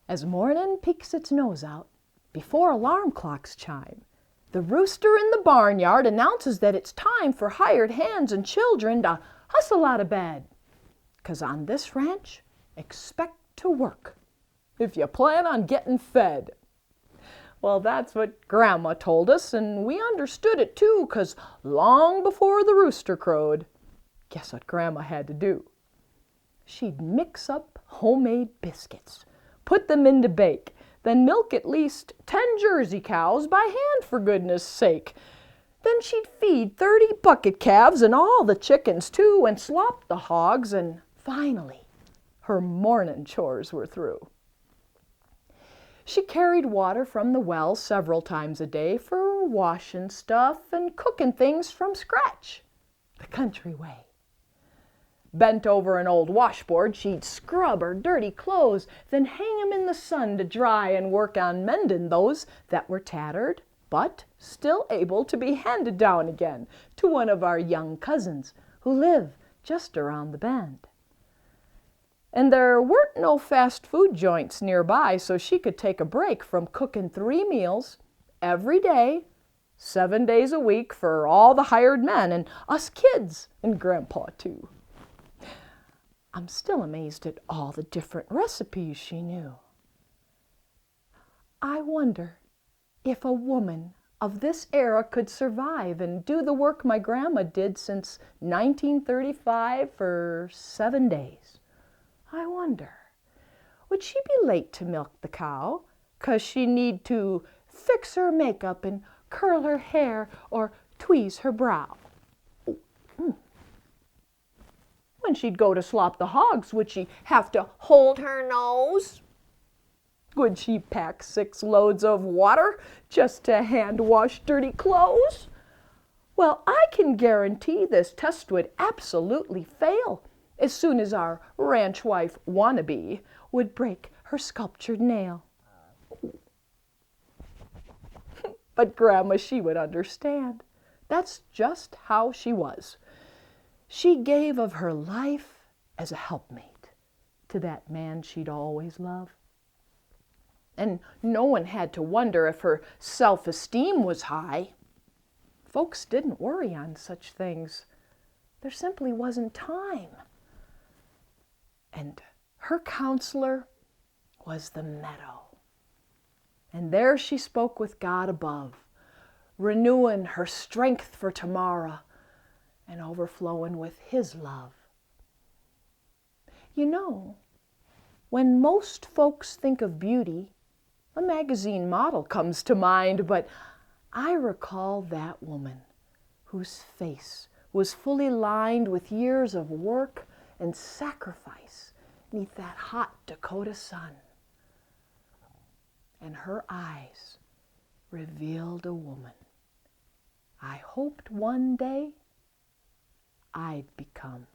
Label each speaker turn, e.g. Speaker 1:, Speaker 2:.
Speaker 1: As morning peeks its nose out, before alarm clocks chime, the rooster in the barnyard announces that it's time for hired hands and children to hustle out of bed. 'Cause on this ranch, expect to work if you plan on getting fed. Well, that's what Grandma told us, and we understood it too, 'cause long before the rooster crowed, guess what Grandma had to do? She'd mix up homemade biscuits, put them in to bake, then milk at least 10 Jersey cows by hand, for goodness sake. Then she'd feed 30 bucket calves and all the chickens too, and slop the hogs, and finally, her morning chores were through. She carried water from the well several times a day for washing stuff and cooking things from scratch, the country way. Bent over an old washboard, she'd scrub her dirty clothes, then hang 'em in the sun to dry and work on mending those that were tattered, but still able to be handed down again to one of our young cousins who live just around the bend. And there weren't no fast food joints nearby, so she could take a break from cooking 3 meals every day, 7 days a week for all the hired men and us kids and Grandpa too. I'm still amazed at all the different recipes she knew. I wonder if a woman of this era could survive and do the work my grandma did since 1935 for 7 days. I wonder, would she be late to milk the cow 'cause she need to fix her makeup and curl her hair or tweeze her brow? When she'd go to slop the hogs, would she have to hold her nose? Would she pack 6 loads of water just to hand wash dirty clothes? Well, I can guarantee this test would absolutely fail as soon as our ranch wife wannabe would break her sculptured nail. But Grandma, she would understand. That's just how she was. She gave of her life as a helpmate to that man she'd always loved. And no one had to wonder if her self-esteem was high. Folks didn't worry on such things. There simply wasn't time. And her counselor was the meadow. And there she spoke with God above, renewing her strength for tomorrow and overflowing with His love. You know, when most folks think of beauty, a magazine model comes to mind, but I recall that woman whose face was fully lined with years of work and sacrifice neath that hot Dakota sun. And her eyes revealed a woman I hoped one day I'd become.